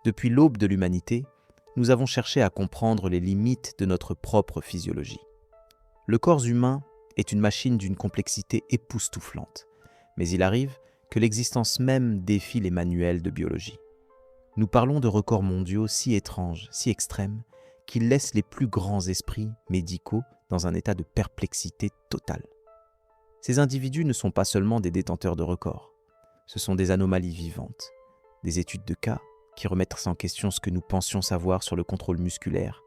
Depuis l'aube de l'humanité, nous avons cherché à comprendre les limites de notre propre physiologie. Le corps humain est une machine d'une complexité époustouflante, mais il arrive que l'existence même défie les manuels de biologie. Nous parlons de records mondiaux si étranges, si extrêmes, qu'ils laissent les plus grands esprits médicaux dans un état de perplexité totale. Ces individus ne sont pas seulement des détenteurs de records, ce sont des anomalies vivantes, des études de cas qui remettent en question ce que nous pensions savoir sur le contrôle musculaire,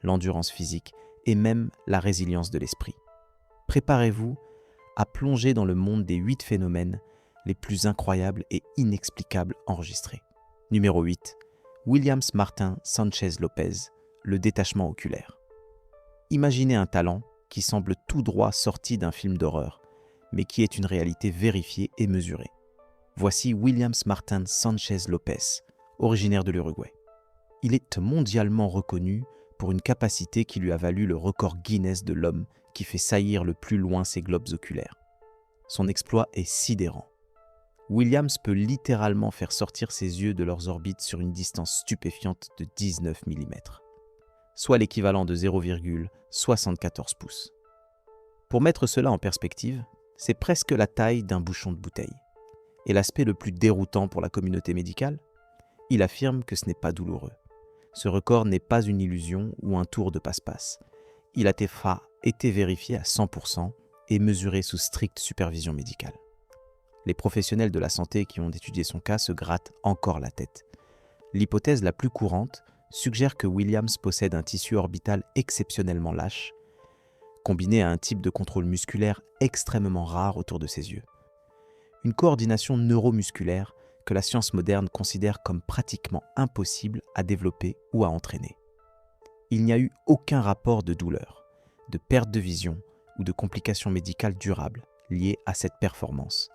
l'endurance physique et même la résilience de l'esprit. Préparez-vous à plonger dans le monde des 8 phénomènes les plus incroyables et inexplicables enregistrés. Numéro 8. Williams Martin Sanchez Lopez, le détachement oculaire. Imaginez un talent qui semble tout droit sorti d'un film d'horreur, mais qui est une réalité vérifiée et mesurée. Voici Williams Martin Sanchez Lopez, originaire de l'Uruguay. Il est mondialement reconnu pour une capacité qui lui a valu le record Guinness de l'homme qui fait saillir le plus loin ses globes oculaires. Son exploit est sidérant. Williams peut littéralement faire sortir ses yeux de leurs orbites sur une distance stupéfiante de 19 mm, soit l'équivalent de 0,74 pouces. Pour mettre cela en perspective, c'est presque la taille d'un bouchon de bouteille. Et l'aspect le plus déroutant pour la communauté médicale, il affirme que ce n'est pas douloureux. Ce record n'est pas une illusion ou un tour de passe-passe. Il a été vérifié à 100% et mesuré sous stricte supervision médicale. Les professionnels de la santé qui ont étudié son cas se grattent encore la tête. L'hypothèse la plus courante suggère que Williams possède un tissu orbital exceptionnellement lâche, combiné à un type de contrôle musculaire extrêmement rare autour de ses yeux. Une coordination neuromusculaire que la science moderne considère comme pratiquement impossible à développer ou à entraîner. Il n'y a eu aucun rapport de douleur, de perte de vision ou de complications médicales durables liées à cette performance.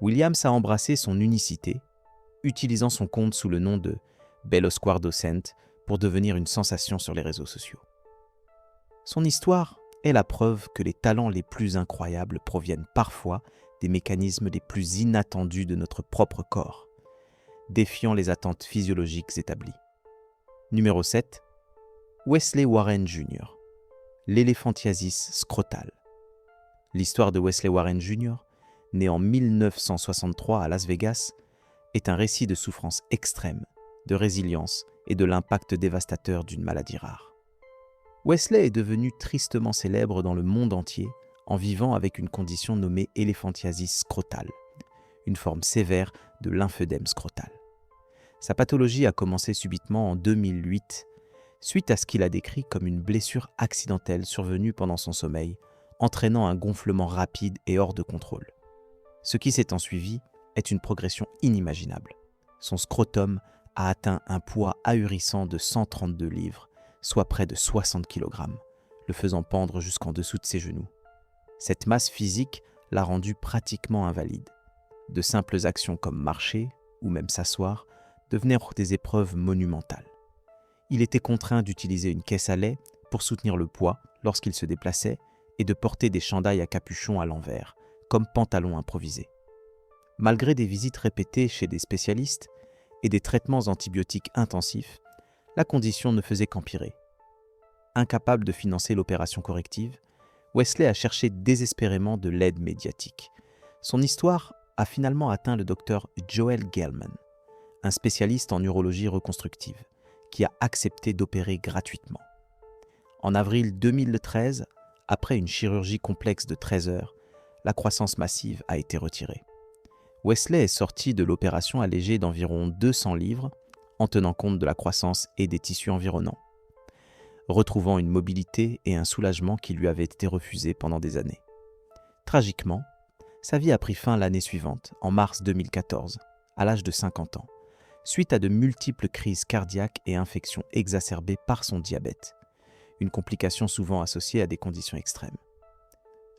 Williams a embrassé son unicité, utilisant son compte sous le nom de Bello Squardo Cent pour devenir une sensation sur les réseaux sociaux. Son histoire est la preuve que les talents les plus incroyables proviennent parfois des mécanismes les plus inattendus de notre propre corps, défiant les attentes physiologiques établies. Numéro 7. Wesley Warren Jr. L'éléphantiasis scrotale. L'histoire de Wesley Warren Jr., né en 1963 à Las Vegas, est un récit de souffrance extrême, de résilience et de l'impact dévastateur d'une maladie rare. Wesley est devenu tristement célèbre dans le monde entier en vivant avec une condition nommée éléphantiasis scrotale, une forme sévère de lymphoedème scrotal. Sa pathologie a commencé subitement en 2008, suite à ce qu'il a décrit comme une blessure accidentelle survenue pendant son sommeil, entraînant un gonflement rapide et hors de contrôle. Ce qui s'est ensuivi est une progression inimaginable. Son scrotum a atteint un poids ahurissant de 132 livres, soit près de 60 kg, le faisant pendre jusqu'en dessous de ses genoux. Cette masse physique l'a rendu pratiquement invalide. De simples actions comme marcher ou même s'asseoir devenaient des épreuves monumentales. Il était contraint d'utiliser une caisse à lait pour soutenir le poids lorsqu'il se déplaçait et de porter des chandails à capuchon à l'envers, comme pantalons improvisés. Malgré des visites répétées chez des spécialistes et des traitements antibiotiques intensifs, la condition ne faisait qu'empirer. Incapable de financer l'opération corrective, Wesley a cherché désespérément de l'aide médiatique. Son histoire a finalement atteint le docteur Joel Gelman, un spécialiste en urologie reconstructive, qui a accepté d'opérer gratuitement. En avril 2013, après une chirurgie complexe de 13 heures, la croissance massive a été retirée. Wesley est sorti de l'opération allégé d'environ 200 livres, en tenant compte de la croissance et des tissus environnants, retrouvant une mobilité et un soulagement qui lui avaient été refusés pendant des années. Tragiquement, sa vie a pris fin l'année suivante, en mars 2014, à l'âge de 50 ans, suite à de multiples crises cardiaques et infections exacerbées par son diabète, une complication souvent associée à des conditions extrêmes.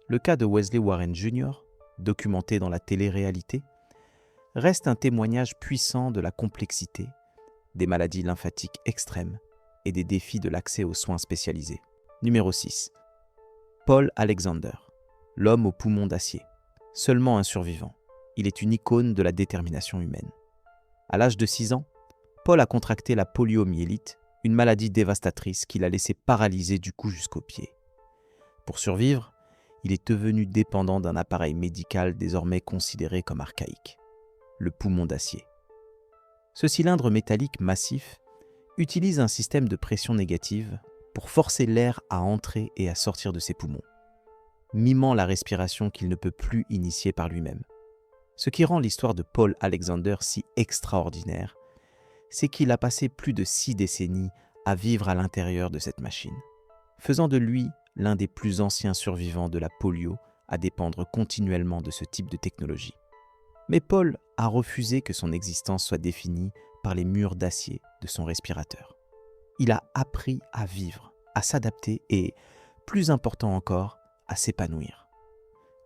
Le cas de Wesley Warren Jr., documenté dans la télé-réalité, reste un témoignage puissant de la complexité, des maladies lymphatiques extrêmes et des défis de l'accès aux soins spécialisés. Numéro 6. Paul Alexander, l'homme aux poumons d'acier. Seulement un survivant, il est une icône de la détermination humaine. À l'âge de 6 ans, Paul a contracté la poliomyélite, une maladie dévastatrice qui l'a laissé paralysé du cou jusqu'aux pieds. Pour survivre, il est devenu dépendant d'un appareil médical désormais considéré comme archaïque, le poumon d'acier. Ce cylindre métallique massif utilise un système de pression négative pour forcer l'air à entrer et à sortir de ses poumons, mimant la respiration qu'il ne peut plus initier par lui-même. Ce qui rend l'histoire de Paul Alexander si extraordinaire, c'est qu'il a passé plus de 6 décennies à vivre à l'intérieur de cette machine, faisant de lui l'un des plus anciens survivants de la polio à dépendre continuellement de ce type de technologie. Mais Paul a refusé que son existence soit définie par les murs d'acier de son respirateur. Il a appris à vivre, à s'adapter et, plus important encore, à s'épanouir.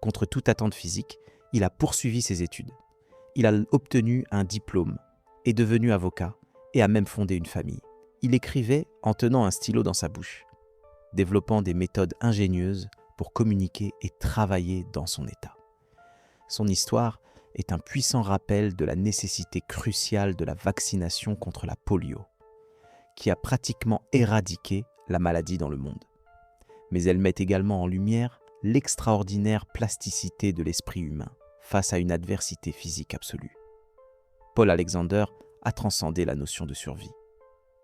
Contre toute attente physique, il a poursuivi ses études. Il a obtenu un diplôme, est devenu avocat et a même fondé une famille. Il écrivait en tenant un stylo dans sa bouche, développant des méthodes ingénieuses pour communiquer et travailler dans son état. Son histoire est un puissant rappel de la nécessité cruciale de la vaccination contre la polio, qui a pratiquement éradiqué la maladie dans le monde. Mais elle met également en lumière l'extraordinaire plasticité de l'esprit humain face à une adversité physique absolue. Paul Alexander a transcendé la notion de survie.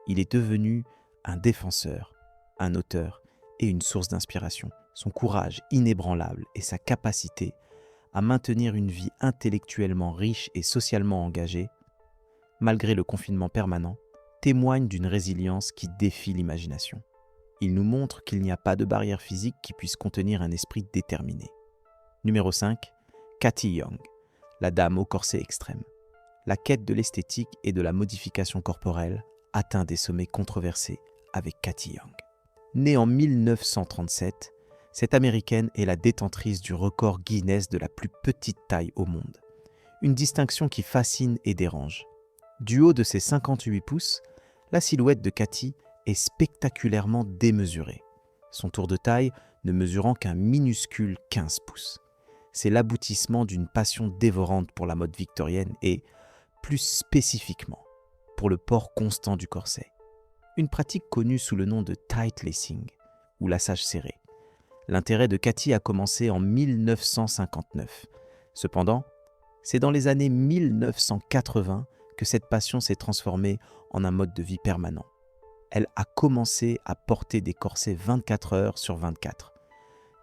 Il est devenu un défenseur, un auteur et une source d'inspiration. Son courage inébranlable et sa capacité à maintenir une vie intellectuellement riche et socialement engagée, malgré le confinement permanent, témoignent d'une résilience qui défie l'imagination. Il nous montre qu'il n'y a pas de barrière physique qui puisse contenir un esprit déterminé. Numéro 5, Cathy Young, la dame au corset extrême. La quête de l'esthétique et de la modification corporelle atteint des sommets controversés avec Cathy Young. Née en 1937, cette Américaine est la détentrice du record Guinness de la plus petite taille au monde. Une distinction qui fascine et dérange. Du haut de ses 58 pouces, la silhouette de Cathy est spectaculairement démesurée. Son tour de taille ne mesurant qu'un minuscule 15 pouces. C'est l'aboutissement d'une passion dévorante pour la mode victorienne et, plus spécifiquement, pour le port constant du corset. Une pratique connue sous le nom de tight lacing, ou lassage serré. L'intérêt de Cathy a commencé en 1959. Cependant, c'est dans les années 1980 que cette passion s'est transformée en un mode de vie permanent. Elle a commencé à porter des corsets 24 heures sur 24,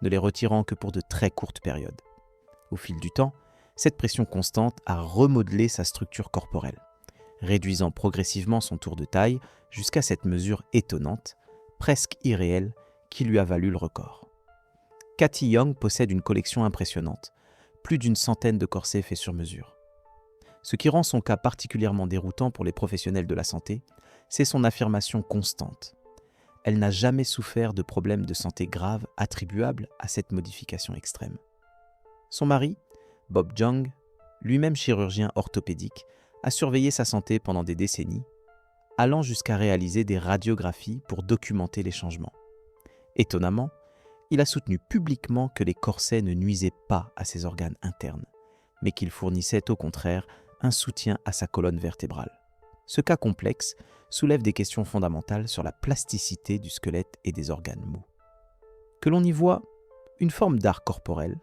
ne les retirant que pour de très courtes périodes. Au fil du temps, cette pression constante a remodelé sa structure corporelle, réduisant progressivement son tour de taille jusqu'à cette mesure étonnante, presque irréelle, qui lui a valu le record. Cathy Young possède une collection impressionnante, plus d'une centaine de corsets faits sur mesure. Ce qui rend son cas particulièrement déroutant pour les professionnels de la santé, c'est son affirmation constante. Elle n'a jamais souffert de problèmes de santé graves attribuables à cette modification extrême. Son mari, Bob Jung, lui-même chirurgien orthopédique, a surveillé sa santé pendant des décennies, allant jusqu'à réaliser des radiographies pour documenter les changements. Étonnamment, il a soutenu publiquement que les corsets ne nuisaient pas à ses organes internes, mais qu'ils fournissaient au contraire un soutien à sa colonne vertébrale. Ce cas complexe soulève des questions fondamentales sur la plasticité du squelette et des organes mous. Que l'on y voit une forme d'art corporel,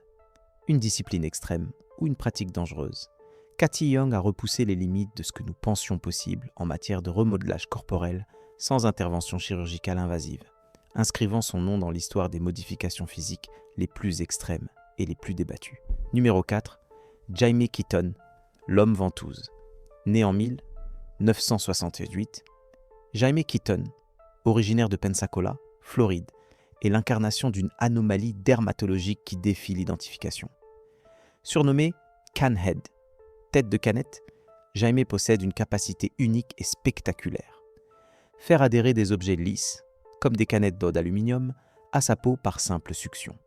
une discipline extrême ou une pratique dangereuse, Cathy Young a repoussé les limites de ce que nous pensions possible en matière de remodelage corporel sans intervention chirurgicale invasive, inscrivant son nom dans l'histoire des modifications physiques les plus extrêmes et les plus débattues. Numéro 4, Jaime Keaton, l'homme ventouse. Né en 1968, Jaime Keaton, originaire de Pensacola, Floride, est l'incarnation d'une anomalie dermatologique qui défie l'identification. Surnommé Canhead, tête de canette, Jaime possède une capacité unique et spectaculaire. Faire adhérer des objets lisses, comme des canettes d'eau d'aluminium, à sa peau par simple succion.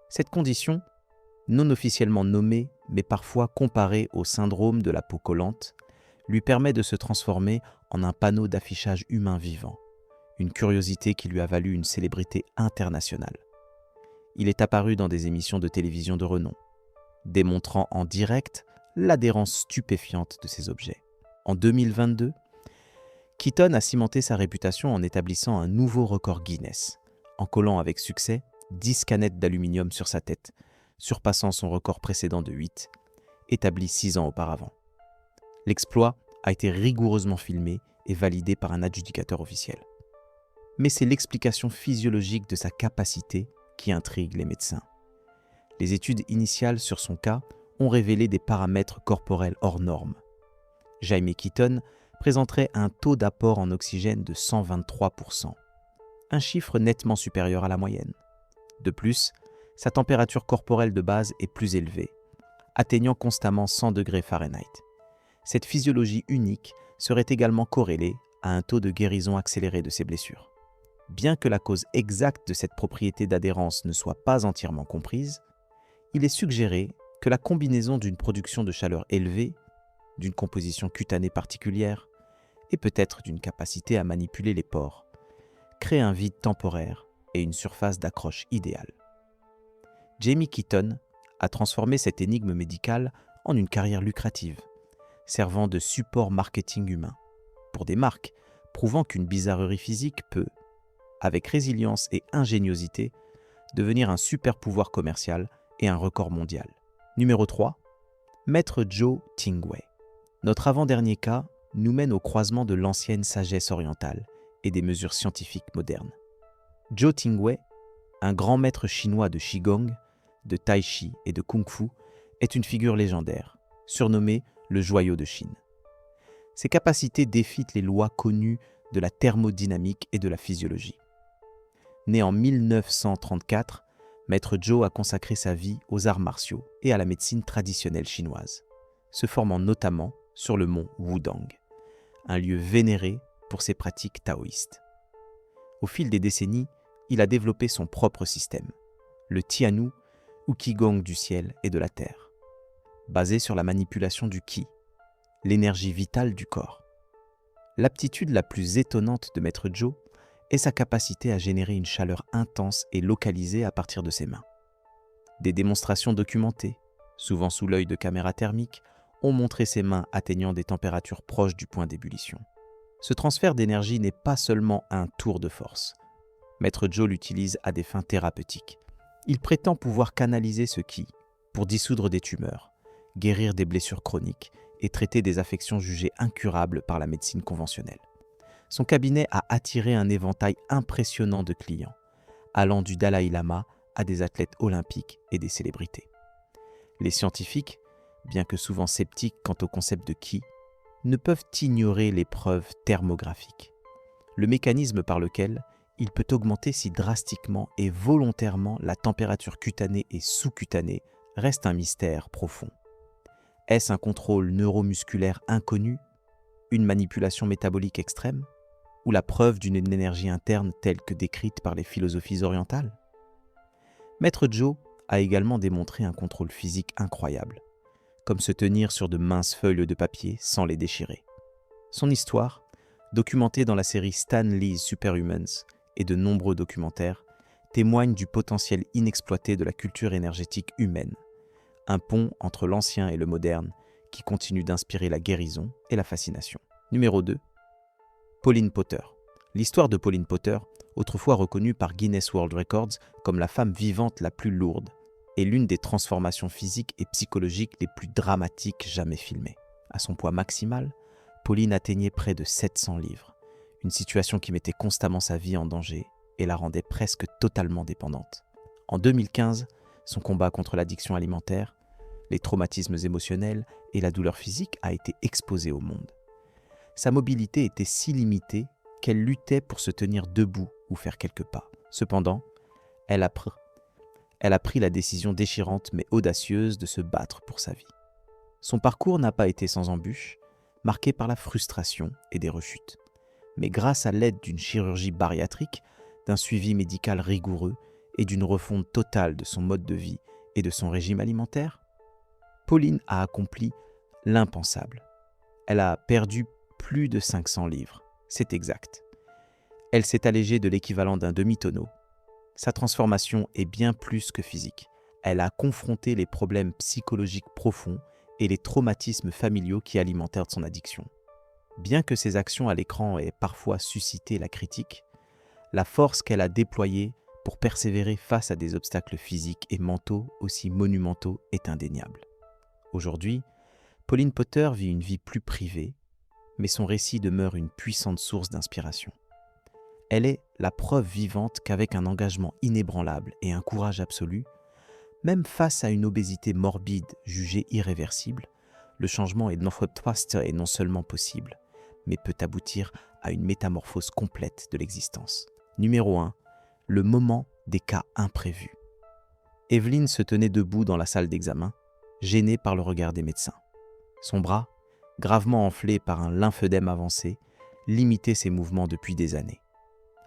Cette condition, non officiellement nommée, mais parfois comparée au syndrome de la peau collante, lui permet de se transformer en un panneau d'affichage humain vivant, une curiosité qui lui a valu une célébrité internationale. Il est apparu dans des émissions de télévision de renom, démontrant en direct l'adhérence stupéfiante de ces objets. En 2022, Keaton a cimenté sa réputation en établissant un nouveau record Guinness, en collant avec succès 10 canettes d'aluminium sur sa tête, surpassant son record précédent de 8, établi 6 ans auparavant. L'exploit a été rigoureusement filmé et validé par un adjudicateur officiel. Mais c'est l'explication physiologique de sa capacité qui intrigue les médecins. Les études initiales sur son cas ont révélé des paramètres corporels hors normes. Jaime Keaton présenterait un taux d'apport en oxygène de 123%, un chiffre nettement supérieur à la moyenne. De plus, sa température corporelle de base est plus élevée, atteignant constamment 100 degrés Fahrenheit. Cette physiologie unique serait également corrélée à un taux de guérison accéléré de ses blessures. Bien que la cause exacte de cette propriété d'adhérence ne soit pas entièrement comprise, il est suggéré que la combinaison d'une production de chaleur élevée, d'une composition cutanée particulière et peut-être d'une capacité à manipuler les pores, crée un vide temporaire et une surface d'accroche idéale. Jaime Keaton a transformé cette énigme médicale en une carrière lucrative, servant de support marketing humain, pour des marques prouvant qu'une bizarrerie physique peut, avec résilience et ingéniosité, devenir un super pouvoir commercial et un record mondial. Numéro 3. Maître Joe Tingway. Notre avant-dernier cas nous mène au croisement de l'ancienne sagesse orientale et des mesures scientifiques modernes. Joe Tingway, un grand maître chinois de Qigong, de Tai Chi et de Kung Fu, est une figure légendaire, surnommée le joyau de Chine. Ses capacités défient les lois connues de la thermodynamique et de la physiologie. Né en 1934, Maître Joe a consacré sa vie aux arts martiaux et à la médecine traditionnelle chinoise, se formant notamment sur le mont Wudang, un lieu vénéré pour ses pratiques taoïstes. Au fil des décennies, il a développé son propre système, le Tianwu ou Qigong du ciel et de la terre, basé sur la manipulation du Qi, l'énergie vitale du corps. L'aptitude la plus étonnante de Maître Joe est sa capacité à générer une chaleur intense et localisée à partir de ses mains. Des démonstrations documentées, souvent sous l'œil de caméras thermiques, ont montré ses mains atteignant des températures proches du point d'ébullition. Ce transfert d'énergie n'est pas seulement un tour de force. Maître Joe l'utilise à des fins thérapeutiques. Il prétend pouvoir canaliser ce Qi pour dissoudre des tumeurs, guérir des blessures chroniques et traiter des affections jugées incurables par la médecine conventionnelle. Son cabinet a attiré un éventail impressionnant de clients, allant du Dalai Lama à des athlètes olympiques et des célébrités. Les scientifiques, bien que souvent sceptiques quant au concept de Qi, ne peuvent ignorer les preuves thermographiques, le mécanisme par lequel il peut augmenter si drastiquement et volontairement la température cutanée et sous-cutanée reste un mystère profond. Est-ce un contrôle neuromusculaire inconnu, une manipulation métabolique extrême, ou la preuve d'une énergie interne telle que décrite par les philosophies orientales? Maître Joe a également démontré un contrôle physique incroyable, comme se tenir sur de minces feuilles de papier sans les déchirer. Son histoire, documentée dans la série Stan Lee's Superhumans et de nombreux documentaires, témoigne du potentiel inexploité de la culture énergétique humaine, un pont entre l'ancien et le moderne qui continue d'inspirer la guérison et la fascination. Numéro 2. Pauline Potter. L'histoire de Pauline Potter, autrefois reconnue par Guinness World Records comme la femme vivante la plus lourde, est l'une des transformations physiques et psychologiques les plus dramatiques jamais filmées. À son poids maximal, Pauline atteignait près de 700 livres, une situation qui mettait constamment sa vie en danger et la rendait presque totalement dépendante. En 2015, son combat contre l'addiction alimentaire, les traumatismes émotionnels et la douleur physique a été exposé au monde. Sa mobilité était si limitée qu'elle luttait pour se tenir debout ou faire quelques pas. Cependant, elle a pris la décision déchirante mais audacieuse de se battre pour sa vie. Son parcours n'a pas été sans embûches, marqué par la frustration et des rechutes. Mais grâce à l'aide d'une chirurgie bariatrique, d'un suivi médical rigoureux et d'une refonte totale de son mode de vie et de son régime alimentaire, Pauline a accompli l'impensable. Elle a perdu plus de 500 livres, c'est exact. Elle s'est allégée de l'équivalent d'un demi-tonneau. Sa transformation est bien plus que physique. Elle a confronté les problèmes psychologiques profonds et les traumatismes familiaux qui alimentèrent son addiction. Bien que ses actions à l'écran aient parfois suscité la critique, la force qu'elle a déployée pour persévérer face à des obstacles physiques et mentaux aussi monumentaux est indéniable. Aujourd'hui, Pauline Potter vit une vie plus privée, mais son récit demeure une puissante source d'inspiration. Elle est la preuve vivante qu'avec un engagement inébranlable et un courage absolu, même face à une obésité morbide jugée irréversible, le changement est non seulement possible, mais peut aboutir à une métamorphose complète de l'existence. Numéro 1. Le moment des cas imprévus. Evelyne se tenait debout dans la salle d'examen, gênée par le regard des médecins. Son bras, gravement enflé par un lymphœdème avancé, limitait ses mouvements depuis des années.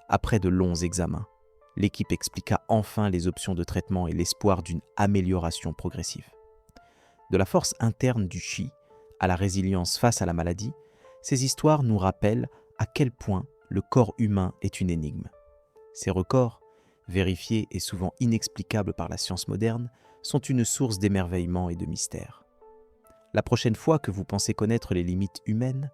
Après de longs examens, l'équipe expliqua enfin les options de traitement et l'espoir d'une amélioration progressive. De la force interne du chi à la résilience face à la maladie, ces histoires nous rappellent à quel point le corps humain est une énigme. Ces records, vérifiés et souvent inexplicables par la science moderne, sont une source d'émerveillement et de mystère. La prochaine fois que vous pensez connaître les limites humaines,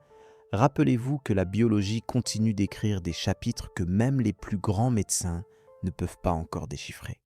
rappelez-vous que la biologie continue d'écrire des chapitres que même les plus grands médecins ne peuvent pas encore déchiffrer.